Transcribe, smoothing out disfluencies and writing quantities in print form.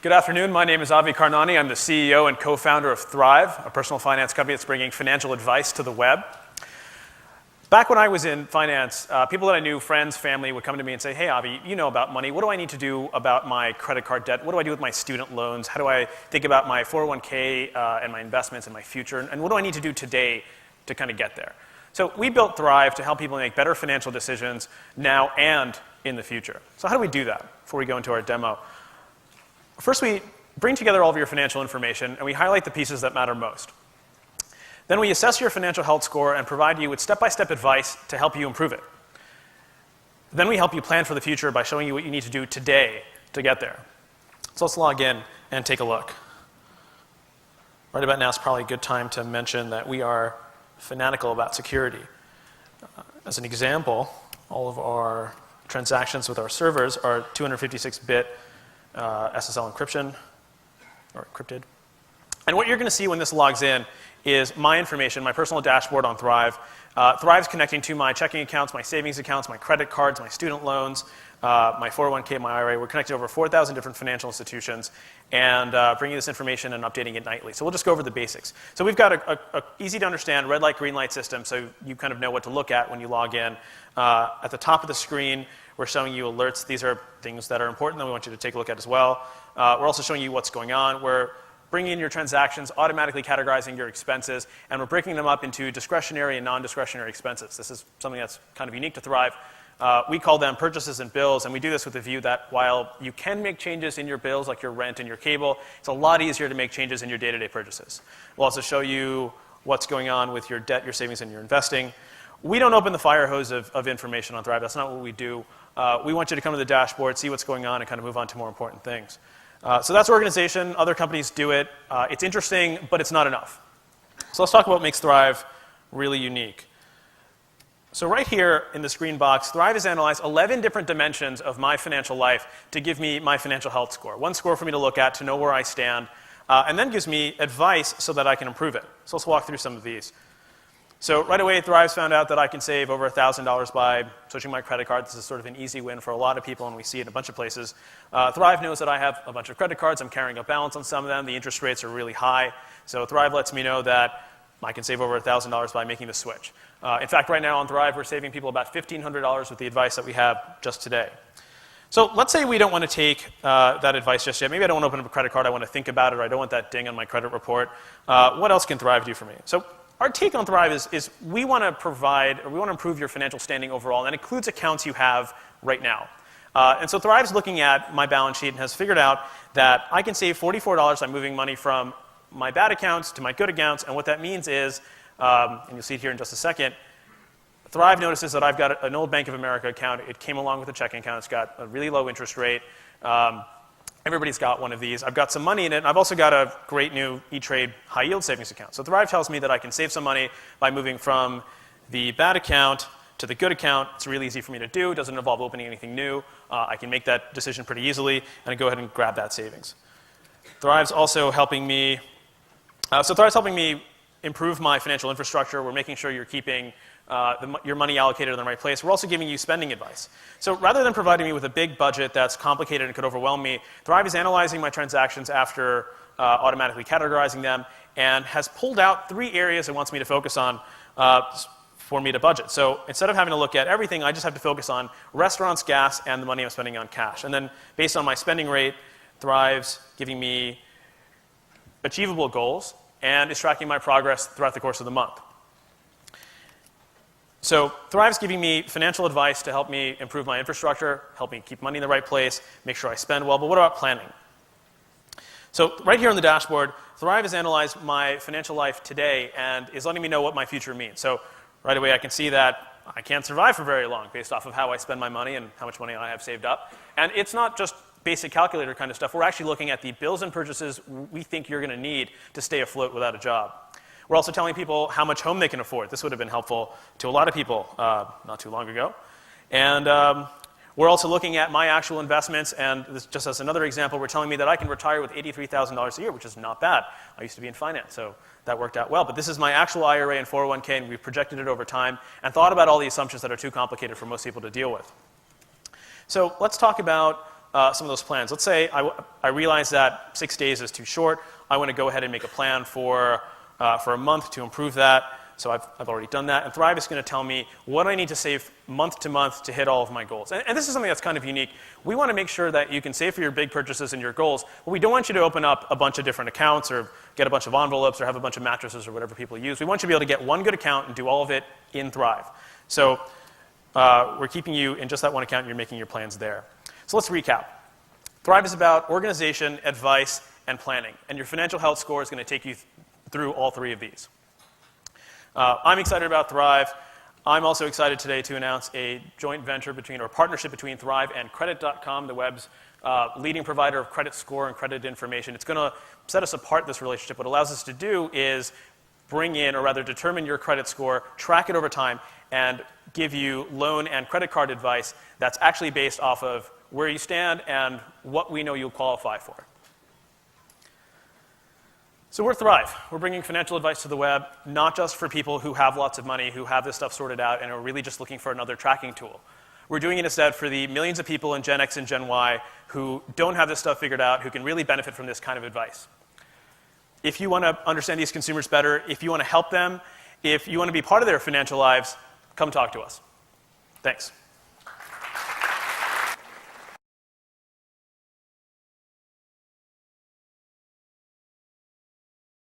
Good afternoon. My name is Avi Karnani. I'm the CEO and co-founder of Thrive, a personal finance company that's bringing financial advice to the web. Back when I was in finance, people that I knew, friends, family, would come to me and say, hey, Avi, you know about money. What do I need to do about my credit card debt? What do I do with my student loans? How do I think about my 401k and my investments and my future? And what do I need to do today to kind of get there? So we built Thrive to help people make better financial decisions now and in the future. So how do we do that before we go into our demo? First, we bring together all of your financial information, and we highlight the pieces that matter most. Then we assess your financial health score and provide you with step-by-step advice to help you improve it. Then we help you plan for the future by showing you what you need to do today to get there. So let's log in and take a look. Right about now is probably a good time to mention that we are fanatical about security. As an example, all of our transactions with our servers are 256-bit SSL encryption, or encrypted. And what you're going to see when this logs in is my information, my personal dashboard on Thrive. Thrive's connecting to my checking accounts, my savings accounts, my credit cards, my student loans, my 401k, my IRA. We're connected to over 4,000 different financial institutions and bringing this information and updating it nightly. So we'll just go over the basics. So we've got a easy to understand red light, green light system, so you kind of know what to look at when you log in. At the top of the screen, we're showing you alerts. These are things that are important that we want you to take a look at as well. We're also showing you what's going on. We're bringing in your transactions, automatically categorizing your expenses, and we're breaking them up into discretionary and non-discretionary expenses. This is something that's kind of unique to Thrive. We call them purchases and bills, and we do this with the view that while you can make changes in your bills, like your rent and your cable, it's a lot easier to make changes in your day-to-day purchases. We'll also show you what's going on with your debt, your savings, and your investing. We don't open the fire hose of information on Thrive. That's not what we do. We want you to come to the dashboard, see what's going on, and kind of move on to more important things. So that's organization. Other companies do it. It's interesting, but it's not enough. So let's talk about what makes Thrive really unique. So right here in this green box, Thrive has analyzed 11 different dimensions of my financial life to give me my financial health score. One score for me to look at to know where I stand, and then gives me advice so that I can improve it. So let's walk through some of these. So right away, Thrive's found out that I can save over $1,000 by switching my credit card. This is sort of an easy win for a lot of people, and we see it in a bunch of places. Thrive knows that I have a bunch of credit cards. I'm carrying a balance on some of them. The interest rates are really high. So Thrive lets me know that I can save over $1,000 by making the switch. In fact, right now on Thrive, we're saving people about $1,500 with the advice that we have just today. So let's say we don't want to take that advice just yet. Maybe I don't want to open up a credit card. I want to think about it, or I don't want that ding on my credit report. What else can Thrive do for me? So our take on Thrive is we want to provide, or we want to improve your financial standing overall, and that includes accounts you have right now. And so Thrive's looking at my balance sheet and has figured out that I can save $44 by moving money from my bad accounts to my good accounts, and what that means is, and you'll see it here in just a second, Thrive notices that I've got an old Bank of America account. It came along with a checking account. It's got a really low interest rate. Everybody's got one of these. I've got some money in it, and I've also got a great new E-Trade high-yield savings account. So Thrive tells me that I can save some money by moving from the bad account to the good account. It's really easy for me to do. It doesn't involve opening anything new. I can make that decision pretty easily and go ahead and grab that savings. Thrive's also helping me Thrive's helping me improve my financial infrastructure. We're making sure you're keeping your money allocated in the right place. We're also giving you spending advice. So rather than providing me with a big budget that's complicated and could overwhelm me, Thrive is analyzing my transactions after automatically categorizing them and has pulled out 3 areas it wants me to focus on for me to budget. So instead of having to look at everything, I just have to focus on restaurants, gas, and the money I'm spending on cash. And then based on my spending rate, Thrive's giving me achievable goals and is tracking my progress throughout the course of the month. So Thrive's giving me financial advice to help me improve my infrastructure, help me keep money in the right place, make sure I spend well, but what about planning? So right here on the dashboard, Thrive has analyzed my financial life today and is letting me know what my future means. So right away I can see that I can't survive for very long based off of how I spend my money and how much money I have saved up. And it's not just basic calculator kind of stuff. We're actually looking at the bills and purchases we think you're going to need to stay afloat without a job. We're also telling people how much home they can afford. This would have been helpful to a lot of people not too long ago. And we're also looking at my actual investments, and this, just as another example, we're telling me that I can retire with $83,000 a year, which is not bad. I used to be in finance, so that worked out well. But this is my actual IRA and 401k, and we've projected it over time and thought about all the assumptions that are too complicated for most people to deal with. So let's talk about some of those plans. Let's say I realize that 6 days is too short. I want to go ahead and make a plan for a month to improve that. So I've already done that. And Thrive is going to tell me what I need to save month to month to hit all of my goals. And this is something that's kind of unique. We want to make sure that you can save for your big purchases and your goals, but we don't want you to open up a bunch of different accounts or get a bunch of envelopes or have a bunch of mattresses or whatever people use. We want you to be able to get one good account and do all of it in Thrive. So we're keeping you in just that one account and you're making your plans there. So let's recap. Thrive is about organization, advice, and planning. And your financial health score is going to take you through all three of these. I'm excited about Thrive. I'm also excited today to announce a joint venture or partnership between Thrive and Credit.com, the web's leading provider of credit score and credit information. It's going to set us apart, this relationship. What it allows us to do is bring in, or rather determine your credit score, track it over time, and give you loan and credit card advice that's actually based off of where you stand and what we know you'll qualify for. So we're Thrive. We're bringing financial advice to the web, not just for people who have lots of money, who have this stuff sorted out, and are really just looking for another tracking tool. We're doing it instead for the millions of people in Gen X and Gen Y who don't have this stuff figured out, who can really benefit from this kind of advice. If you want to understand these consumers better, if you want to help them, if you want to be part of their financial lives, come talk to us. Thanks.